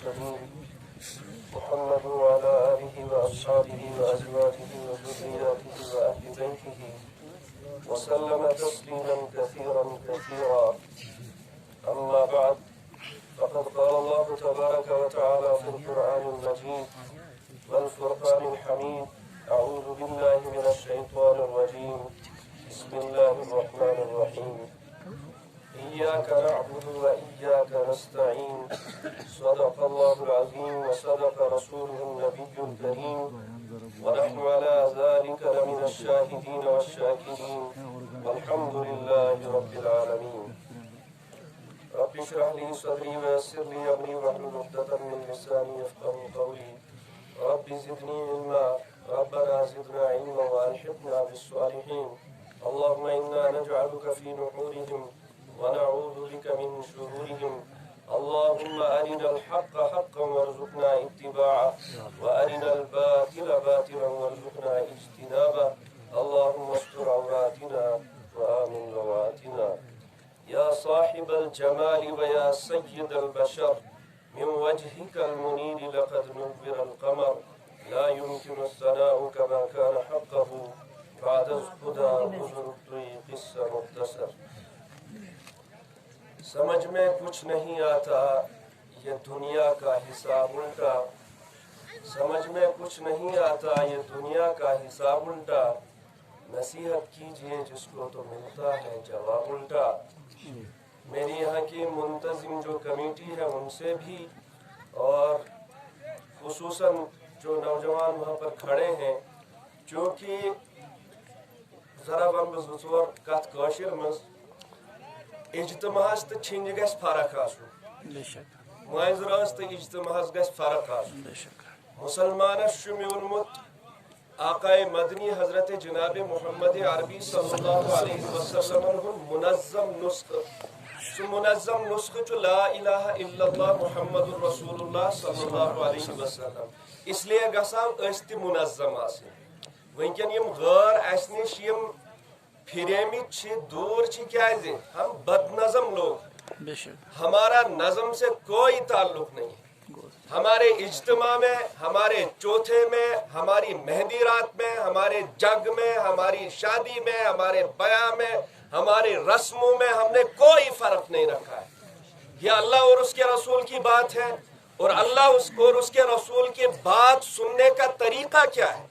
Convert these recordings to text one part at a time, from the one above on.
المرسلين محمد وعلى آله وأصحابه وأزواجه وذرياته وأهل بيته وسلم تسليما كثيرا كثيرا. أما بعد، فقد قال الله تبارك وتعالى في القرآن المجيد والفرقان الحميد: أعوذ بالله من الشيطان الرجيم، بسم الله الرحمن الرحيم. إياك نعبد وإياك نستعين. صدق الله العظيم وصدق رسوله النبي الكريم، ونحن على ذلك لمن الشاهدين والشاكرين، والحمد لله رب العالمين. رب اشرح لي صدري ويسر لي أمري واحلل عقدة من لساني يفقهوا قولي. رب زدني علما، ربنا زدنا علما وألحقنا بالصالحين. اللهم إنا نجعلك في نحورهم ونعوذ بك من شرورهم. اللهم أرنا الحق حقا وارزقنا اتباعه، وأرنا الباطل باطلا وارزقنا اجتنابه. اللهم استر عوراتنا وآمن رواتنا. يا صاحب الجمال ويا سيد البشر، من وجهك المنير لقد نور القمر. لا يمكن الثناء كما كان حقه بعد الهدى حضر الطريق المختصر. سمجھ میں کچھ نہیں آتا یہ دنیا کا حساب الٹا، سمجھ میں کچھ نہیں آتا یہ دنیا کا حساب الٹا. نصیحت کیجئے جس کو تو ملتا ہے جواب الٹا. میری یہاں کی منتظم جو کمیٹی ہے ان سے بھی، اور خصوصاً جو نوجوان وہاں پر کھڑے ہیں، چونکہ ذرا بزور کت کاشر مز اجتماعس تو چھنج گھس فرق آسن، معذرس تو اجتماعس گھس فرق آسن. مسلمانس میونمت آقائے مدنی حضرت جناب محمد عربی صلی اللہ علیہ وسلم منظم نسخہ، سو منظم نسخہ چو لا الہ الا اللہ محمد رسول اللہ صلی اللہ علیہ وسلم. اس لیے گسان استی منظم آسن. ونکن یم غیر اس نش یم پھریمت چھ دور چھ کیازے ہم بد نظم لوگ، ہمارا نظم سے کوئی تعلق نہیں. ہمارے اجتماع میں، ہمارے چوتھے میں، ہماری مہندی رات میں، ہمارے جگ میں، ہماری شادی میں، ہمارے بیاہ میں، ہماری رسموں میں ہم نے کوئی فرق نہیں رکھا ہے. یہ اللہ اور اس کے رسول کی بات ہے، اور اللہ اور اس کے رسول کی بات سننے کا طریقہ کیا ہے.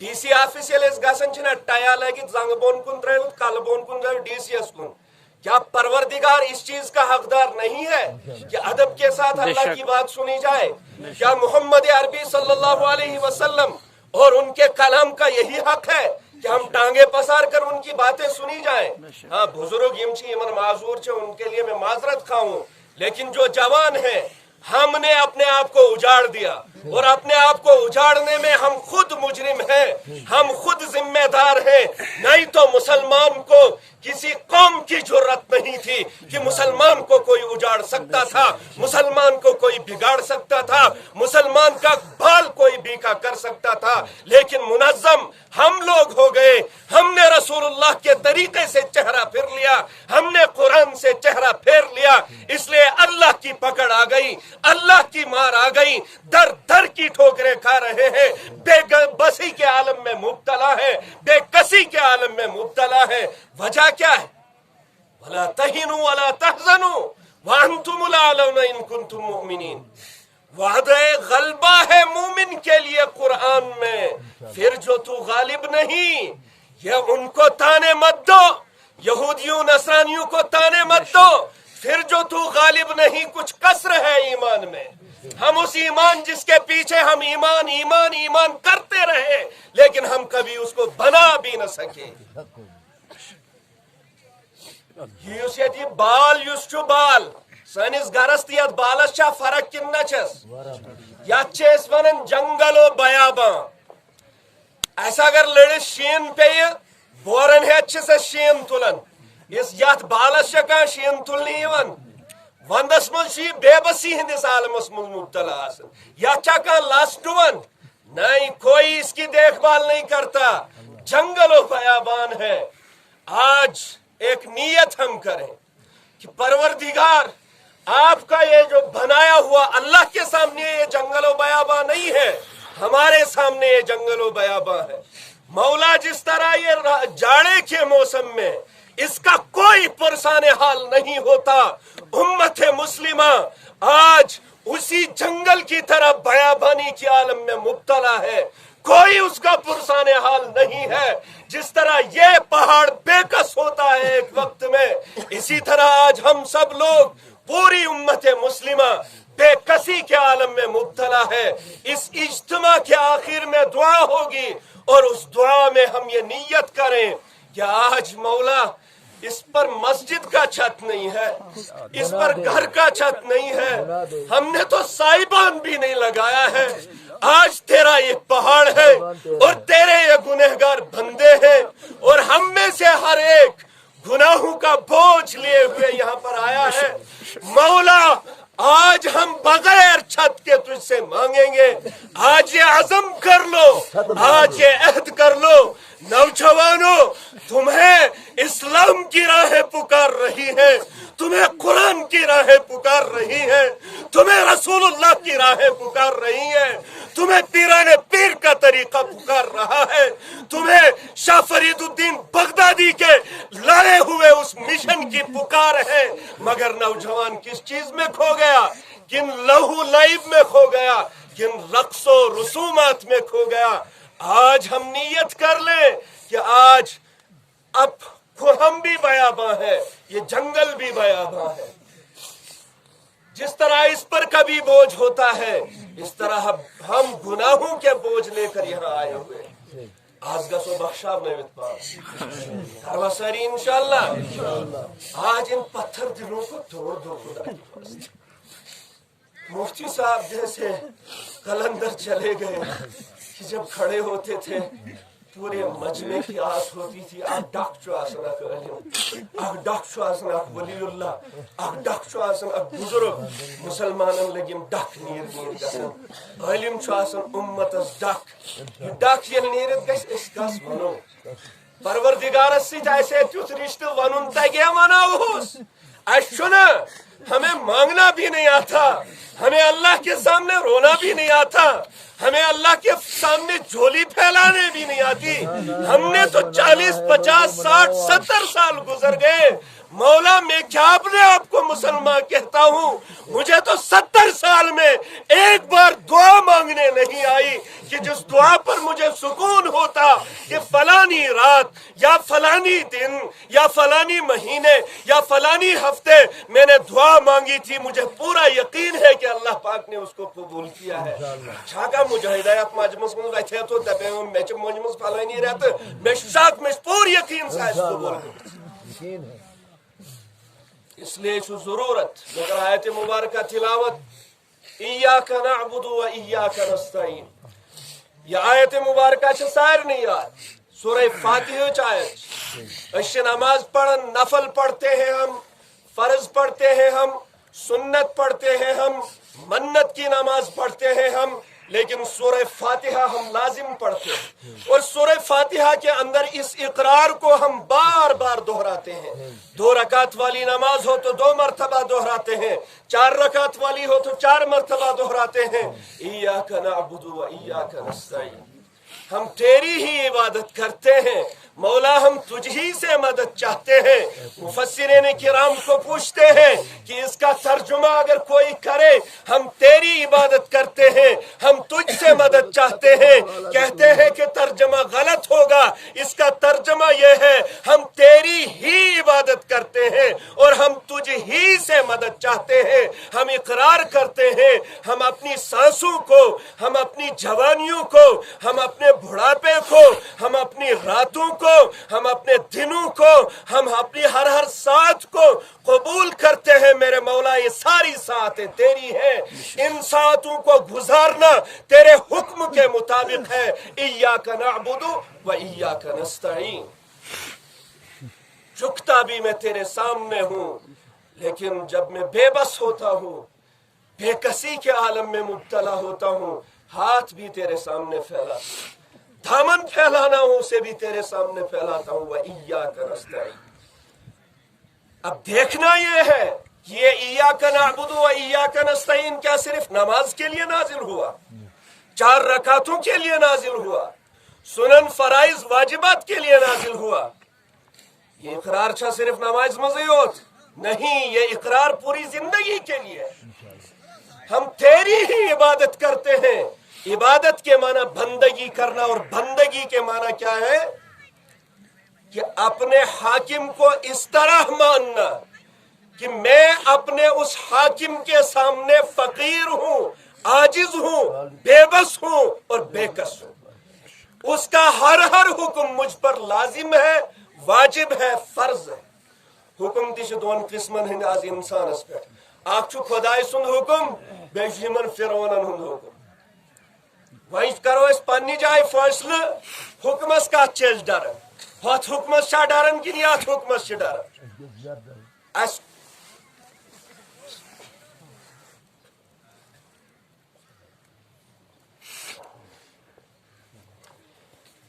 ڈی سی آفس گھن چھنا ٹیا لگت زنگ بون کن ترت کل بون کن گو ڈی سی یس کن. کیا پروردگار اس چیز کا حقدار نہیں ہے کہ ادب کے ساتھ اللہ کی بات سنی جائے؟ کیا محمد عربی صلی اللہ علیہ وسلم اور ان کے کلام کا یہی حق ہے کہ ہم ٹانگیں پسار کر ان کی باتیں سنی جائیں؟ ہاں بزرگ یمن معذور چھے، ان کے لیے میں معذرت خواہوں، لیکن جو جوان ہیں ہم نے اپنے آپ کو اجاڑ دیا، اور اپنے آپ کو اجاڑنے میں ہم خود مجرم ہیں، ہم خود ذمہ دار ہیں. نہیں تو مسلمان کو کسی قوم کی جرت نہیں تھی کہ مسلمان کو کوئی اجاڑ سکتا تھا، مسلمان کو کوئی بگاڑ سکتا تھا، مسلمان کا بال کوئی بیکا کر سکتا تھا. لیکن منظم ہم لوگ ہو گئے. ہم نے رسول اللہ کے طریقے سے چہرہ پھیر لیا، ہم نے قرآن سے چہرہ پھیر لیا. اس لیے اللہ کی پکڑ آ گئی، اللہ کی مار آ گئی. در در کی ٹھوکریں کھا رہے ہیں، بے بسی کے عالم میں مبتلا ہے، بے کسی کے عالم میں مبتلا ہے. وجہ کیا ہے؟ وَلَا تَهِنُوا وَلَا تَحْزَنُوا وَأَنْتُمُ الْأَعْلَوْنَ إِن كُنتُم مُؤْمِنِينَ. وعدہ غلبہ ہے مومن کے لیے قرآن میں. پھر جو تو غالب نہیں، یہ ان کو تانے مت دو، یہودیوں نصرانیوں کو تانے مت دو. پھر جو تو غالب نہیں، کچھ کسر ہے ایمان میں. ہم اس ایمان جس کے پیچھے ہم ایمان ایمان ایمان کرتے رہے، لیکن ہم کبھی اس کو بنا بھی نہ سکے. یہ بال یس چھو بال سنس گرس تیت بالس چھا فرق کن نچس. یت ونان جنگل و بیابان. اس اگر لڑس شین پہ بورن ہیت سے شین تلن، اس یت بالس کان شین تلن. وندس مز بے بسی ہندس عالمس مز مبتلا آسن. یت کان لس ڈون، نہیں کوئی اس کی دیکھ بھال نہیں کرتا. جنگل و بیابان ہے. آج ایک نیت ہم کریں کہ پروردگار آپ کا یہ جو بنایا ہوا اللہ کے سامنے یہ جنگل و بیاباں نہیں ہے، ہمارے سامنے یہ جنگل و بیاباں ہے۔ مولا جس طرح یہ جاڑے کے موسم میں اس کا کوئی پرسان حال نہیں ہوتا، امت مسلمہ آج اسی جنگل کی طرح بیابانی کے عالم میں مبتلا ہے، کوئی اس کا پرسان حال نہیں ہے۔ جس طرح یہ پہاڑ بے کس ہوتا ہے ایک وقت میں، اسی طرح آج ہم سب لوگ پوری امت مسلمہ بے کسی کے عالم میں مبتلا ہے۔ اس اجتماع کے آخر میں دعا ہوگی اور اس دعا میں ہم یہ نیت کریں کہ آج مولا اس پر مسجد کا چھت نہیں ہے، اس پر گھر کا چھت نہیں ہے، ہم نے تو سائبان بھی نہیں لگایا ہے، آج تیرا یہ پہاڑ ہے اور تیرے یہ گنہگار بندے ہیں، اور ہم میں سے ہر ایک گناہوں کا بوجھ لیے ہوئے یہاں پر آیا ہے۔ مولا آج ہم بغیر چھت کے تجھ سے مانگیں گے، آج یہ عزم کر لو، آج یہ عہد کر لو، نوجوانوں تمہیں اسلام کی راہیں پکار رہی ہے، تمہیں قرآن کی راہیں پکار رہی ہے، تمہیں رسول اللہ کی راہیں پکار رہی ہے، تمہیں پیران پیر کا طریقہ پکار رہا ہے، تمہیں شاہ فرید الدین بغدادی کے لائے ہوئے اس مشن کی پکار ہے، مگر نوجوان کس چیز میں کھو گیا؟ کن لہو لعب میں کھو گیا، کن رقص و رسومات میں کھو گیا۔ آج ہم نیت کر لیں کہ آج اب ہم بھی بیاباں ہیں، یہ جنگل بھی بیاباں ہے۔ جس طرح اس پر کبھی بوجھ ہوتا ہے، اس طرح ہم گناہوں کے بوجھ لے کر یہاں آئے ہوئے ہیں۔ آج گسو بخشاب نویت پاس کروا ساری انشاءاللہ۔ آج ان پتھر دلوں کو توڑ دو خدا کی واسطے۔ مفتی صاحب جیسے قلندر چلے گئے کہ جب کھڑے ہوتے تھے پورے مجمع کی آس ہوتی تھی، اک ڈک چھُ آسان اکھ عالم، اکھ ڈک چھُ آسان اکھ ولی اللہ، اکھ ڈک چھُ آسان اکھ بزرگ، مسلمانن لگیم ڈک نیر گژھن، عالم چھُ آسان امتس ڈک، یہ ڈک ییٚلہِ نیرِتھ گژھِ أسۍ کس ونو؟ پروردگارس سۭتۍ آسہِ ہے تیُتھ رشتہٕ ونُن تگہِ وناوہوس؟ اَسہِ چھُنہٕ، ہمیں مانگنا بھی نہیں آتا، ہمیں اللہ کے سامنے رونا بھی نہیں آتا، ہمیں اللہ کے سامنے جھولی پھیلانے بھی نہیں آتی۔ ہم نے تو 40 50 60 70 سال گزر گئے، مولا میں کیا اپنے آپ کو مسلمان کہتا ہوں، مجھے تو 70 سال میں ایک بار دعا مانگنے نہیں آئی کہ جس دعا پر مجھے سکون ہوتا کہ فلانی رات یا فلانی دن یا فلانی مہینے یا فلانی ہفتے میں نے دعا مانگی تھی، مجھے پورا یقین ہے کہ اللہ پاک نے اس کو قبول کیا ہے۔ چھاکا مجاہدایت مجمس من ویتھے تو دپے میں چھ مجمس فلانی رات میں شاک میں پور یقین سے قبول۔ اس لیے چھو ضرورت مگر آیت مبارکہ تلاوت ایاک نعبد و ایاک نستعین، یہ آیت مبارکہ چھ سارنی یاد، سورہ فاتحہ آیت۔ اس نماز پڑھن نفل پڑھتے ہیں ہم، فرض پڑھتے ہیں ہم، سنت پڑھتے ہیں ہم، منت کی نماز پڑھتے ہیں ہم، لیکن سورہ فاتحہ ہم لازم پڑھتے ہیں، اور سورہ فاتحہ کے اندر اس اقرار کو ہم بار بار دہراتے ہیں۔ 2 رکعت والی نماز ہو تو 2 مرتبہ دہراتے ہیں، 4 رکعت والی ہو تو 4 مرتبہ دہراتے ہیں، ایاک نعبد و ایاک نستعین، ہم تیری ہی عبادت کرتے ہیں مولا، ہم تجھ ہی سے مدد چاہتے ہیں۔ مفسرین کرام کو پوچھتے ہیں کہ اس کا ترجمہ اگر کوئی کرے، ہم تیری عبادت کرتے ہیں، ہم تجھ سے مدد چاہتے ہیں، کہتے ہیں کہ ترجمہ غلط ہوگا، اس کا ترجمہ یہ ہے ہم تیری ہی عبادت کرتے ہیں اور ہم تجھ ہی سے مدد چاہتے ہیں۔ ہم اقرار کرتے ہیں ہم اپنی سانسوں کو، ہم اپنی جوانیوں کو، ہم اپنے بڑھاپے کو، ہم اپنی راتوں کو، ہم اپنے دنوں کو، ہم اپنی ہر ساتھ کو قبول کرتے ہیں میرے مولا، یہ ساری ساعتیں تیری ہیں، ان ساعتوں کو گزارنا تیرے حکم کے مطابق ہے۔ ایاک نعبد و ایاک نستعین، جھکتا بھی میں تیرے سامنے ہوں، لیکن جب میں بے بس ہوتا ہوں، بے کسی کے عالم میں مبتلا ہوتا ہوں، ہاتھ بھی تیرے سامنے پھیلاتا ہوں، دامن پھیلانا ہوں اسے بھی تیرے سامنے پھیلاتا ہوں۔ وَإِيَّاكَ نَسْتَعِينُ، اب دیکھنا یہ ہے یہ ایاک نعبد و ایاک نستعین کیا صرف نماز کے لیے نازل ہوا؟ 4 رکعتوں کے لیے نازل ہوا؟ سنن فرائض واجبات کے لیے نازل ہوا؟ یہ اقرار چھا صرف نماز مزیوت نہیں، یہ اقرار پوری زندگی کے لیے۔ ہم تیری ہی عبادت کرتے ہیں۔ عبادت کے معنی بندگی کرنا، اور بندگی کے معنی کیا ہے؟ کہ اپنے حاکم کو اس طرح ماننا کہ میں اپنے اس حاکم کے سامنے فقیر ہوں، عاجز ہوں، بے بس ہوں اور بے کس ہوں۔ اس کا ہر حکم مجھ پر لازم ہے، واجب ہے، فرض ہے۔ حکم تہ 2 قسمن ہند آز انسانس پہ، اخ چھ خدائے سند حکم، بیس یمن فرعونن ہند حکم۔ وہیں کرو اس پنی جائے فیصلہ، حکمس کت چھ ڈرن، ہتھ حکمس چھا ڈرن کن یتھ حکمس چھ ڈرن؟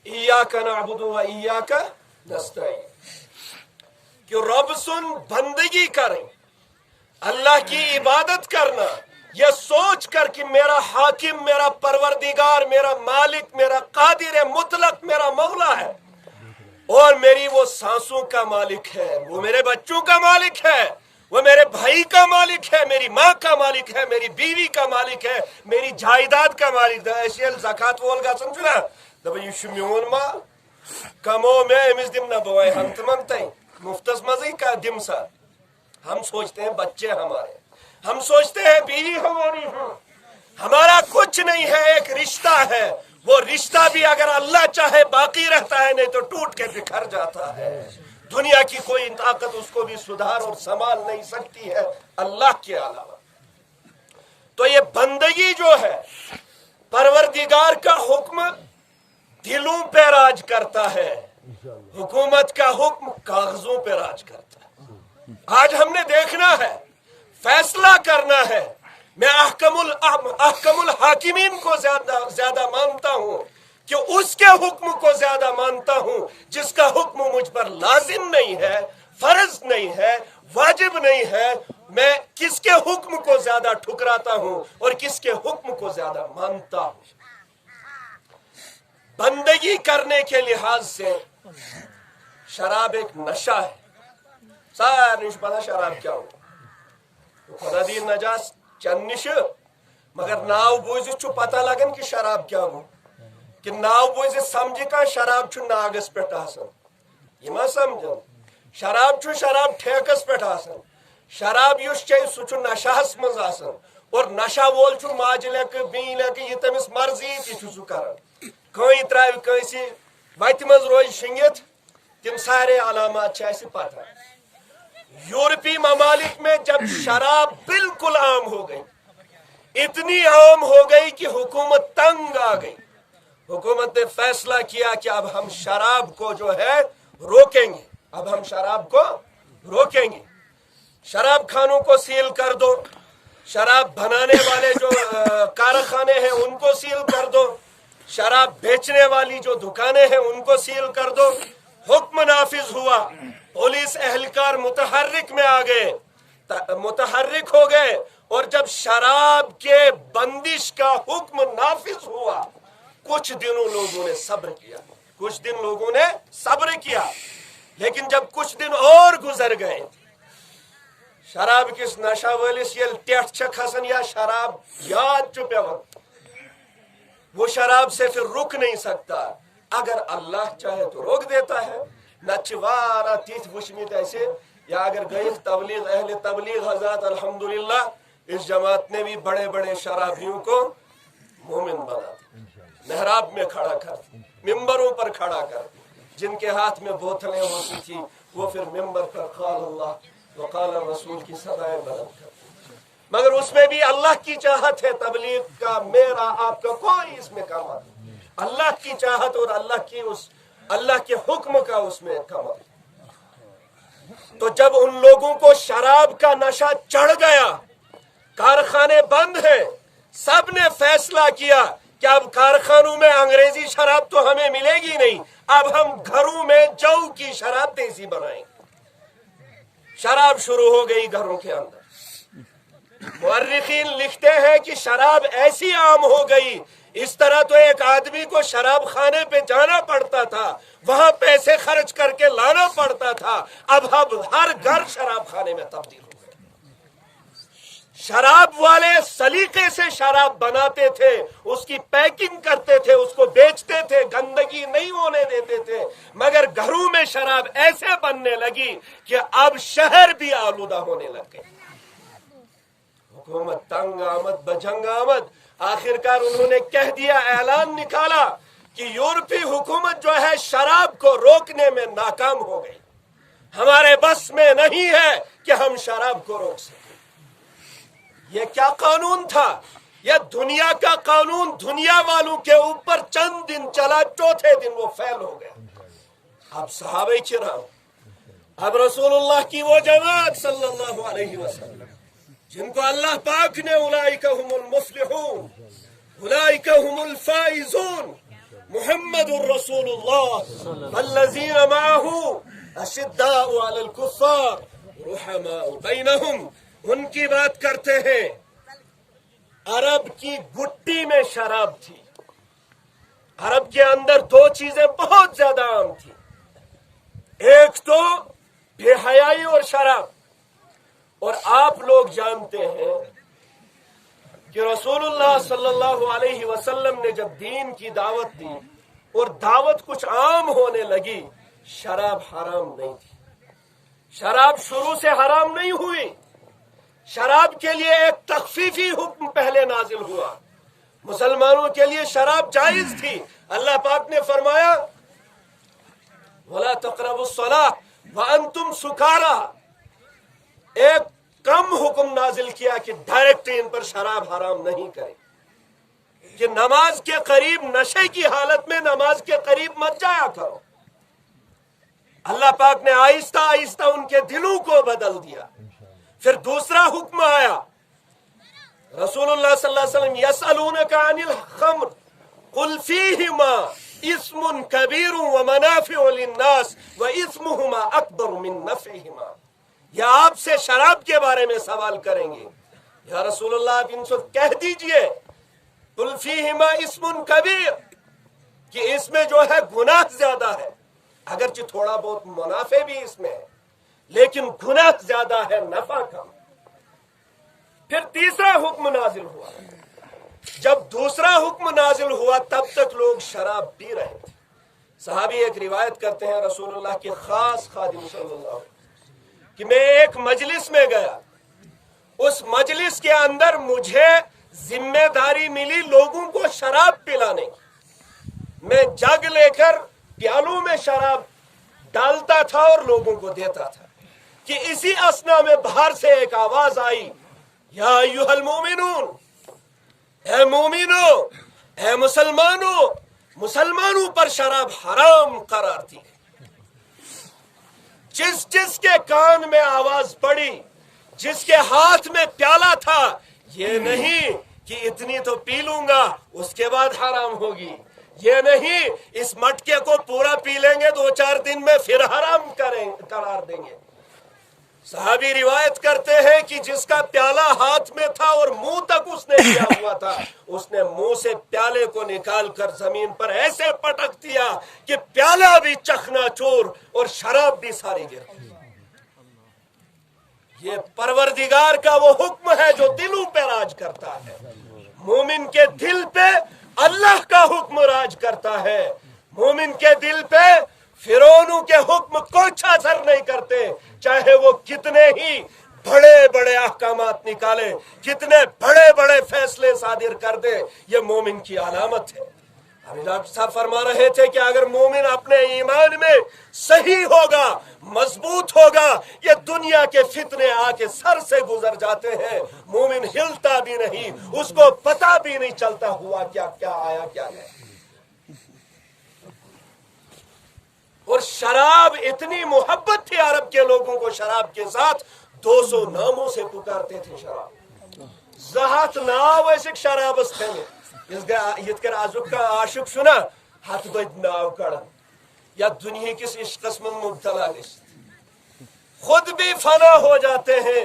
ایاک نعبد و ایاک نستعین، کہ رب سن بندگی کریں، اللہ کی عبادت کرنا، یہ سوچ کر کہ میرا حاکم، میرا پروردگار، میرا مالک، میرا قادر مطلق، میرا مولا ہے، اور میری وہ سانسوں کا مالک ہے، وہ میرے بچوں کا مالک ہے، وہ میرے بھائی کا مالک ہے، میری ماں کا مالک ہے، میری بیوی کا مالک ہے، میری جائیداد کا مالک ہے۔ ایسی زکات وول گژھن چھُ نا دپان یہ چھُ میون مال، کمو میں امس دم نہ بوائے ہنگتہ منگتیں مفتس مزے کا دم سا۔ ہم سوچتے ہیں بچے ہمارے، ہم سوچتے ہیں بیوی ہماری ہو، ہمارا کچھ نہیں ہے، ایک رشتہ ہے، وہ رشتہ بھی اگر اللہ چاہے باقی رہتا ہے، نہیں تو ٹوٹ کے بکھر جاتا ہے۔ دنیا کی کوئی طاقت اس کو بھی سدھار اور سنبھال نہیں سکتی ہے اللہ کے علاوہ۔ تو یہ بندگی جو ہے، پروردگار کا حکم دلوں پہ راج کرتا ہے، حکومت کا حکم کاغذوں پہ راج کرتا ہے۔ آج ہم نے دیکھنا ہے، فیصلہ کرنا ہے۔ میں احکم الحاکمین کو زیادہ مانتا ہوں کہ اس کے حکم کو زیادہ مانتا ہوں جس کا حکم مجھ پر لازم نہیں ہے، فرض نہیں ہے، واجب نہیں ہے۔ میں کس کے حکم کو زیادہ ٹھکراتا ہوں اور کس کے حکم کو زیادہ مانتا ہوں۔ بندگی کرنے کے لحاظ سے شراب ایک نشہ ہے۔ سارے پتا شراب کیا ہو، خدا دین نجاس چنش، مگر ناو بوزت چھو پتہ لگن کہ شراب کیا ہو، کہ ناو بوزت سمجھ کا شراب چھو ناگس پہ آسان۔ یہ ما سمجھن، شراب چھو شراب ٹھیکس پہ آسان، شراب یس چاہیے سو چھو نشہس مز آسان، اور نشہ وول چھو ماج لیک بین لیک یہ تمس مرضی تی چھو سو کرن۔ کوئی تراوی کیسی وت مز روز شنگت، تم سارے علامات ایسے پتہ۔ یورپی ممالک میں جب شراب بالکل عام ہو گئی، اتنی عام ہو گئی کہ حکومت تنگ آ گئی، حکومت نے فیصلہ کیا کہ اب ہم شراب کو جو ہے روکیں گے، اب ہم شراب کو روکیں گے، شراب خانوں کو سیل کر دو، شراب بنانے والے جو کارخانے ہیں ان کو سیل کر دو، شراب بیچنے والی جو دکانیں ہیں ان کو سیل کر دو۔ حکم نافذ ہوا، پولیس اہلکار متحرک میں آ گئے، متحرک ہو گئے، اور جب شراب کے بندش کا حکم نافذ ہوا، کچھ دنوں لوگوں نے صبر کیا، کچھ دن لوگوں نے صبر کیا، لیکن جب کچھ دن اور گزر گئے، شراب کس نشہ ولس یل ٹیٹھ چھ کھسن یا شراب یاد چھ پیون، وہ شراب سے پھر رک نہیں سکتا۔ اگر اللہ چاہے تو روک دیتا ہے، نچوارا تیت وشمیت ایسے، یا اگر گئی تبلیغ، اہل تبلیغ حضرات الحمدللہ اس جماعت نے بھی بڑے بڑے شرابیوں کو مومن بنا دیا، محراب میں کھڑا کر، ممبروں پر کھڑا کر، جن کے ہاتھ میں بوتلیں ہوتی تھی وہ پھر ممبر پر قال اللہ وقال الرسول کی صدائیں بلند کر، مگر اس میں بھی اللہ کی چاہت ہے۔ تبلیغ کا میرا آپ کا کوئی اس میں کمال نہیں، اللہ کی چاہت اور اللہ کے حکم کا اس میں کمال۔ تو جب ان لوگوں کو شراب کا نشہ چڑھ گیا، کارخانے بند ہیں، سب نے فیصلہ کیا کہ اب کارخانوں میں انگریزی شراب تو ہمیں ملے گی نہیں، اب ہم گھروں میں جو کی شراب دیسی بنائیں۔ شراب شروع ہو گئی گھروں کے اندر، مورخین لکھتے ہیں کہ شراب ایسی عام ہو گئی، اس طرح تو ایک آدمی کو شراب خانے پہ جانا پڑتا تھا، وہاں پیسے خرچ کر کے لانا پڑتا تھا، اب ہر گھر شراب خانے میں تبدیل ہو گیا۔ شراب والے سلیقے سے شراب بناتے تھے، اس کی پیکنگ کرتے تھے، اس کو بیچتے تھے، گندگی نہیں ہونے دیتے تھے، مگر گھروں میں شراب ایسے بننے لگی کہ اب شہر بھی آلودہ ہونے لگ گئے۔ حکومت تنگ آمد بجنگ آمد، آخر کار انہوں نے کہہ دیا، اعلان نکالا کہ یورپی حکومت جو ہے شراب کو روکنے میں ناکام ہو گئی، ہمارے بس میں نہیں ہے کہ ہم شراب کو روک سکیں۔ یہ کیا قانون تھا؟ یہ دنیا کا قانون دنیا والوں کے اوپر چند دن چلا، چوتھے دن وہ فیل ہو گیا۔ اب صحابہ کرام، اب رسول اللہ کی وہ جماعت صلی اللہ علیہ وسلم جن کو اللہ پاک نے اولئک هم المفلحون اولئک هم الفائزون محمد الرسول اللہ والذین معه اشداء علی الکفار رحماء بینہم، ان کی بات کرتے ہیں۔ عرب کی گٹی میں شراب تھی، عرب کے اندر دو چیزیں بہت زیادہ عام تھی، ایک تو بے حیائی اور شراب۔ اور آپ لوگ جانتے ہیں کہ رسول اللہ صلی اللہ علیہ وسلم نے جب دین کی دعوت دی اور دعوت کچھ عام ہونے لگی، شراب حرام نہیں تھی، شراب شروع سے حرام نہیں ہوئی، شراب کے لیے ایک تخفیفی حکم پہلے نازل ہوا، مسلمانوں کے لیے شراب جائز تھی۔ اللہ پاک نے فرمایا وَلَا تَقْرَبُوا الصَّلَاةَ وَأَنْتُمْ سُكَارَىٰ، ایک کم حکم نازل کیا کہ ڈائریکٹ ان پر شراب حرام نہیں کریں، کہ نماز کے قریب نشے کی حالت میں نماز کے قریب مت جایا کرو۔ اللہ پاک نے آہستہ آہستہ ان کے دلوں کو بدل دیا۔ پھر دوسرا حکم آیا، رسول اللہ صلی اللہ علیہ وسلم یسألونک عن الخمر قل فیہما اسم کبیر ومنافع للناس واسمہما اکبر من نفعہما، یا آپ سے شراب کے بارے میں سوال کریں گے، یا رسول اللہ آپ ان سے کہہ دیجئے قل فیہما اسم کبیر، کہ اس میں جو ہے گناہ زیادہ ہے، اگرچہ تھوڑا بہت منافع بھی اس میں ہے لیکن گناہ زیادہ ہے، نفع کم۔ پھر تیسرا حکم نازل ہوا، جب دوسرا حکم نازل ہوا تب تک لوگ شراب پی رہے تھے۔ صحابی ایک روایت کرتے ہیں رسول اللہ کے خاص خادم صلی اللہ علیہ وسلم کہ میں ایک مجلس میں گیا، اس مجلس کے اندر مجھے ذمہ داری ملی لوگوں کو شراب پلانے کی، میں جگ لے کر پیالوں میں شراب ڈالتا تھا اور لوگوں کو دیتا تھا، کہ اسی اثنا میں باہر سے ایک آواز آئی، یا ایھا المؤمنون، اے مومنو، اے مسلمانوں، مسلمانوں پر شراب حرام قرار دی۔ جس جس کے کان میں آواز پڑی، جس کے ہاتھ میں پیالہ تھا، یہ نہیں کہ اتنی تو پی لوں گا اس کے بعد حرام ہوگی، یہ نہیں اس مٹکے کو پورا پی لیں گے 2-4 دن میں پھر حرام قرار دیں گے۔ صحابی روایت کرتے ہیں کہ جس کا پیالہ ہاتھ میں تھا اور منہ تک اس نے لیا ہوا تھا، اس نے منہ سے پیالے کو نکال کر زمین پر ایسے پٹک دیا کہ پیالہ بھی چکنا چور اور شراب بھی ساری گر گئی۔ یہ پروردگار کا وہ حکم ہے جو دلوں پہ راج کرتا ہے، مومن کے دل پہ اللہ کا حکم راج کرتا ہے، مومن کے دل پہ فرعونوں کے حکم کچھ اثر نہیں کرتے، چاہے وہ کتنے ہی بڑے بڑے احکامات نکالے، کتنے بڑے بڑے فیصلے صادر کر دے، یہ مومن کی علامت ہے۔ ابھی ڈاکٹر صاحب فرما رہے تھے کہ اگر مومن اپنے ایمان میں صحیح ہوگا، مضبوط ہوگا، یہ دنیا کے فتنے آ کے سر سے گزر جاتے ہیں، مومن ہلتا بھی نہیں، اس کو پتہ بھی نہیں چلتا ہوا کیا کیا آیا کیا نہیں۔ اور شراب اتنی محبت تھی عرب کے لوگوں کو شراب کے ساتھ، 200 ناموں سے پکارتے تھے شراب۔ زہت ناو ایسے شراب استھیں یت کر آزک کا عاشق سنا ہاتھ دو ناو کڑا یا دنیا کس عشق قسم مبتلا گشت، خود بھی فنا ہو جاتے ہیں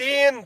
3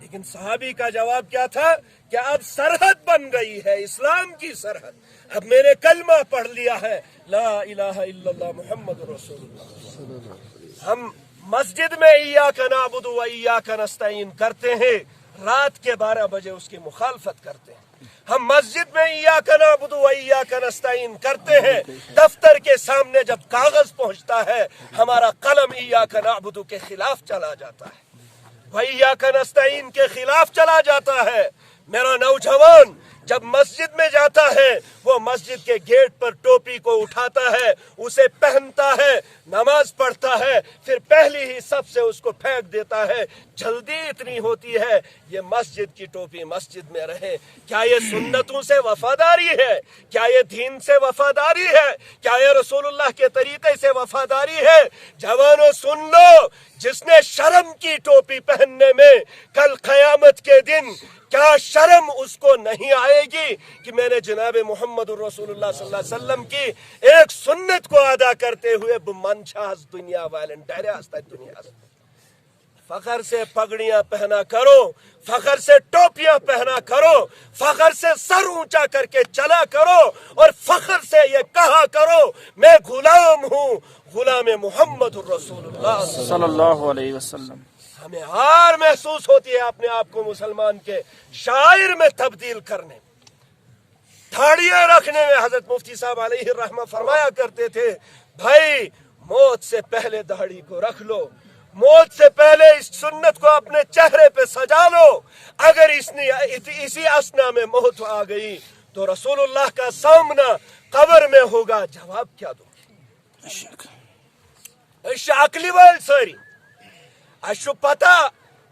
لیکن صحابی کا جواب کیا تھا کہ اب سرحد بن گئی ہے، اسلام کی سرحد، اب میں نے کلمہ پڑھ لیا ہے، لا الہ الا اللہ محمد رسول اللہ۔ ہم مسجد میں ایاک نعبد و ایاک نستعین کرتے ہیں، رات کے 12 بجے اس کی مخالفت کرتے ہیں۔ ہم مسجد میں ایاک نعبد و ایاک نستعین کرتے ہیں، دفتر کے سامنے جب کاغذ پہنچتا ہے ہمارا قلم ایاک نعبد کے خلاف چلا جاتا ہے، وَإِيَّاكَ نَسْتَعِينُ کے خلاف چلا جاتا ہے۔ میرا نوجوان جب مسجد میں جاتا ہے وہ مسجد کے گیٹ پر ٹوپی کو اٹھاتا ہے، اسے پہنتا ہے، نماز پڑھتا ہے، پھر پہلی ہی صف سے اس کو پھینک دیتا ہے۔ جلدی اتنی ہوتی ہے یہ مسجد کی ٹوپی مسجد میں رہے۔ کیا یہ سنتوں سے وفاداری ہے؟ کیا یہ دین سے وفاداری ہے؟ کیا یہ رسول اللہ کے طریقے سے وفاداری ہے؟ جوانوں سن لو، جس نے شرم کی ٹوپی پہننے میں کل قیامت کے دن کیا شرم اس کو نہیں آئے گی کہ میں نے جناب محمد رسول اللہ صلی اللہ علیہ وسلم کی ایک سنت کو ادا کرتے ہوئے بمنشاز دنیا والن ڈرے ہستا دنیا سے۔ فخر سے پگڑیاں پہنا کرو، فخر سے ٹوپیاں پہنا کرو، فخر سے سر اونچا کر کے چلا کرو، اور فخر سے یہ کہا کرو میں غلام ہوں، غلام محمد رسول اللہ صلی اللہ علیہ وسلم۔ ہمیں ہار محسوس ہوتی ہے اپنے آپ کو مسلمان کے شاعر میں تبدیل کرنے، دھاڑیاں رکھنے میں۔ حضرت مفتی صاحب علیہ الرحمہ فرمایا کرتے تھے بھائی موت سے پہلے داڑھی کو رکھ لو، موت سے پہلے اس سنت کو اپنے چہرے پہ سجا لو، اگر اسی اسنا میں موت آ گئی تو رسول اللہ کا سامنا قبر میں ہوگا، جواب کیا دو؟ عقلی وال ساری اچھو پتہ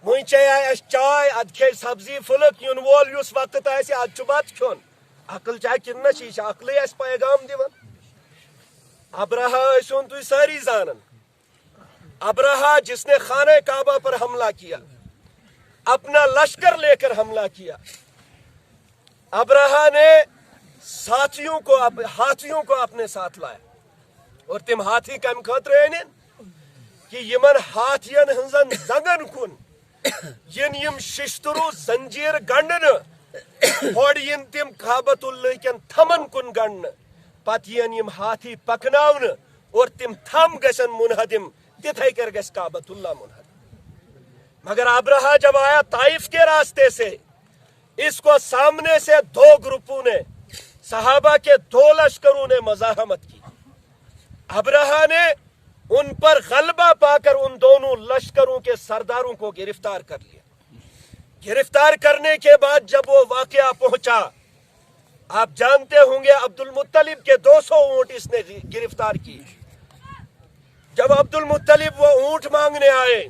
وہیں چاہے اس چائے اد کھے سبزی پھلک یون وول یس وقت آسہِ اد چھُ بت کھیون، عقل چاہے کِنہٕ نہ چھِ عقلے اس پیغام دِوان۔ ابرہا ٲسِوُن تُہۍ ساری زانن، ابرہا جس نے خانہ کعبہ پر حملہ کیا، اپنا لشکر لے کر حملہ کیا، ابرہا نے ہاتھیوں کو اپنے ساتھ لایا، اور تم ہاتھی کم خاطر انن کہ یمن ہاتھین ہنزن زنگن کن یم ششترو زنجیر گنڈن اور ین تم کعبۃ اللہ کن تھمن کن گنڈن، پت یم ہاتھی پکناون اور تم تھم گژھن منہدم، تتھے کر گژھِ کعبۃ اللہ منہدم۔ مگر ابرہا جب آیا طائف کے راستے سے، اس کو سامنے سے 2 گروپوں نے، صحابہ کے 2 لشکروں نے مزاحمت کی، ابرہا نے ان پر غلبہ پا کر ان دونوں لشکروں کے سرداروں کو گرفتار کر لیا۔ گرفتار کرنے کے بعد جب وہ واقعہ پہنچا، آپ جانتے ہوں گے عبد المطلب کے 200 اونٹ اس نے گرفتار کی۔ جب عبد المطلب وہ اونٹ مانگنے آئے،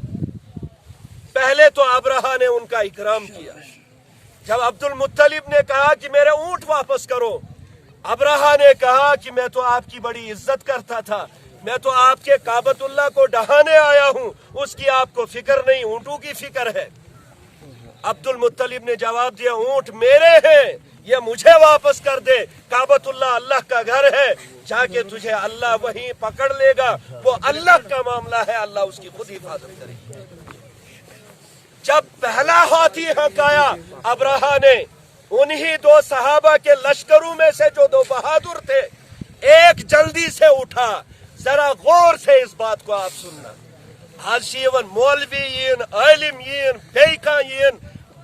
پہلے تو ابرہا نے ان کا اکرام کیا۔ جب عبد المطلب نے کہا کہ میرے اونٹ واپس کرو، ابرہا نے کہا کہ میں تو آپ کی بڑی عزت کرتا تھا، میں تو آپ کے کعبۃ اللہ کو ڈہانے آیا ہوں، اس کی آپ کو فکر نہیں، اونٹوں کی فکر ہے۔ عبد المطلب نے جواب دیا اونٹ میرے ہیں، یہ مجھے واپس کر دے، کعبۃ اللہ اللہ کا گھر ہے، جا کے تجھے اللہ وہیں پکڑ لے گا، وہ اللہ کا معاملہ ہے، اللہ اس کی خود حفاظت کرے گا۔ جب پہلا ہاتھی ہنکایا ابرہا نے، انہی 2 صحابہ کے لشکروں میں سے جو 2 بہادر تھے، ایک جلدی سے اٹھا۔ ذرا غور سے اس بات کو آپ سننا، آج شیون مولوی یین، عالم یین، بیکا یین،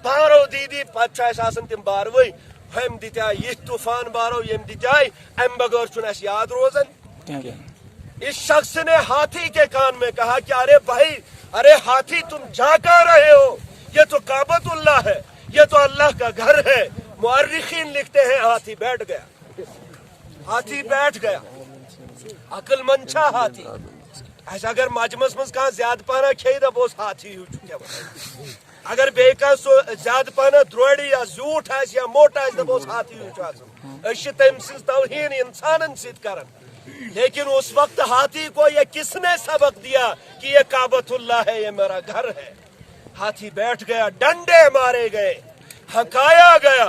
بارو دیدی پتہ آسان تم باروئی ہم دتیا یہ طوفان بارو یم دتائے ام بغیر چھن اس یاد روزن۔ اس شخص نے ہاتھی کے کان میں کہا کہ ارے بھائی، ارے ہاتھی تم جا کر رہے ہو، یہ تو کعبۃ اللہ ہے، یہ تو اللہ کا گھر ہے۔ مورخین لکھتے ہیں ہاتھی بیٹھ گیا، ہاتھی بیٹھ گیا، عقل منچا ہاتھی۔ ایسا اگر مجمس مز کہاں زیادہ پانا کھیئی دا بوس ہاتھی ہو چکے، اگر بے کا زیادہ پانا دروڑی یا زیوٹ ہے یا موٹا ہے دا بوس ہاتھی ہو چکے۔ اشی تم سز توہین انسانن سید کرن، لیکن اس وقت ہاتھی کو یہ کس نے سبق دیا کہ یہ کعبۃ اللہ ہے، یہ میرا گھر ہے؟ ہاتھی بیٹھ گیا، ڈنڈے مارے گئے، ہنکایا گیا،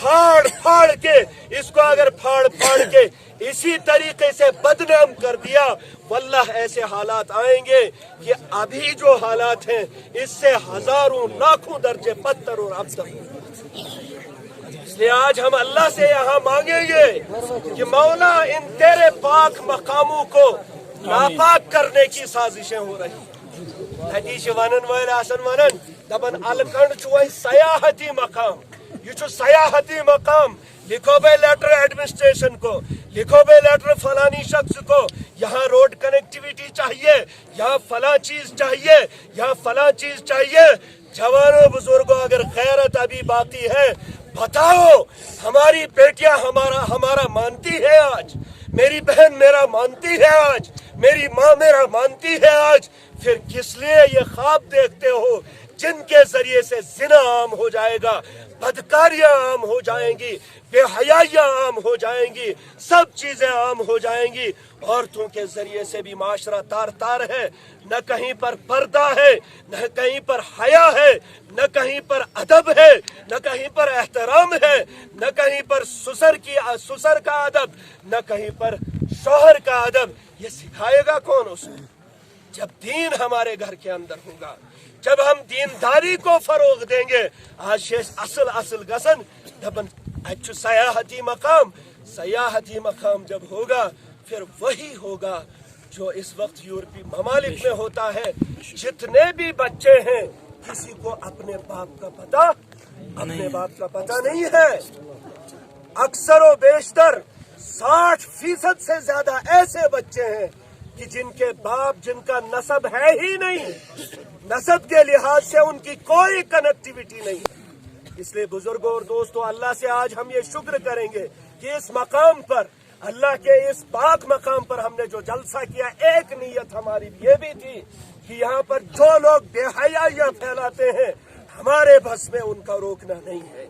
پھاڑ پھاڑ کے اس کو اگر پھاڑ پھاڑ کے اسی طریقے سے بدنام کر دیا، واللہ ایسے حالات آئیں گے کہ ابھی جو حالات ہیں اس سے ہزاروں لاکھوں درجے بدتر اور ابتر۔ اس لیے آج ہم اللہ سے یہاں مانگیں گے کہ مولا ان تیرے پاک مقاموں کو ناپاک کرنے کی سازشیں ہو رہی ہیں۔ حدیث ونن وائل آسن ونن دبن الکنڈ چھو سیاحتی مقام، یہ چھو سیاحتی مقام۔ لکھو بے لیٹر ایڈمنسٹریشن کو، لکھو بے لیٹر فلانی شخص کو، یہاں روڈ کنیکٹیویٹی چاہیے، یہاں فلاں چیز چاہیے، یہاں فلاں چیز چاہیے۔ جوانوں بزرگوں اگر غیرت ابھی باقی ہے بتاؤ، ہماری بیٹیاں ہمارا مانتی ہے آج، میری بہن میرا مانتی ہے آج، میری ماں میرا مانتی ہے آج، پھر کس لیے یہ خواب دیکھتے ہو جن کے ذریعے سے زنا عام ہو جائے گا، بدکاریاں عام ہو جائیں گی، بے حیائیاں عام ہو جائیں گی، سب چیزیں عام ہو جائیں گی۔ عورتوں کے ذریعے سے بھی معاشرہ تار تار ہے، نہ کہیں پر پردہ ہے، نہ کہیں پر حیا ہے، نہ کہیں پر ادب ہے، نہ کہیں پر احترام ہے، نہ کہیں پر سسر کا ادب، نہ کہیں پر شوہر کا ادب۔ یہ سکھائے گا کون اسے؟ جب دین ہمارے گھر کے اندر ہوگا، جب ہم دینداری کو فروغ دیں گے۔ آج اصل گسن دبن اچھو سیاحتی مقام جب ہوگا پھر وہی ہوگا جو اس وقت یورپی ممالک میں ہوتا ہے۔ جتنے بھی بچے ہیں کسی کو اپنے باپ کا پتہ نہیں ہے۔ اکثر و بیشتر 60% سے زیادہ ایسے بچے ہیں کہ جن کے باپ جن کا نسب ہے ہی نہیں، نسب کے لحاظ سے ان کی کوئی کنیکٹیویٹی نہیں۔ اس لیے بزرگوں اور دوستوں، اللہ سے آج ہم یہ شکر کریں گے کہ اس مقام پر، اللہ کے اس پاک مقام پر ہم نے جو جلسہ کیا، ایک نیت ہماری یہ بھی تھی کہ یہاں پر جو لوگ بے حیائیاں پھیلاتے ہیں ہمارے بس میں ان کا روکنا نہیں ہے۔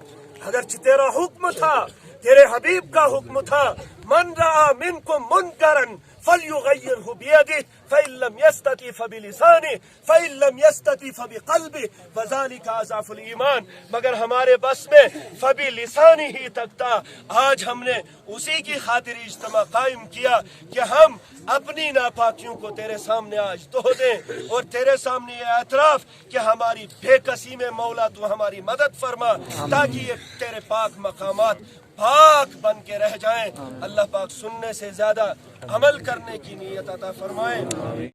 اگرچہ تیرا حکم تھا، تیرے حبیب کا حکم تھا، من رأى منکم منکرا فلیغیرہ بیدہ فإن لم یستطع فبلسانہ فإن لم یستطع فبقلبہ وذلک اضعف الایمان، مگر ہمارے بس میں فبلسانہ ہی تک تھا۔ آج ہم نے اسی کی خاطر اجتماع قائم کیا کہ ہم اپنی ناپاکیوں کو تیرے سامنے آج دھو دیں، اور تیرے سامنے یہ اعتراف کہ ہماری بے کسی میں مولا تو ہماری مدد فرما، تاکہ یہ تیرے پاک مقامات پاک بن کے رہ جائیں۔ اللہ پاک سننے سے زیادہ عمل کرنے کی نیت عطا فرمائے۔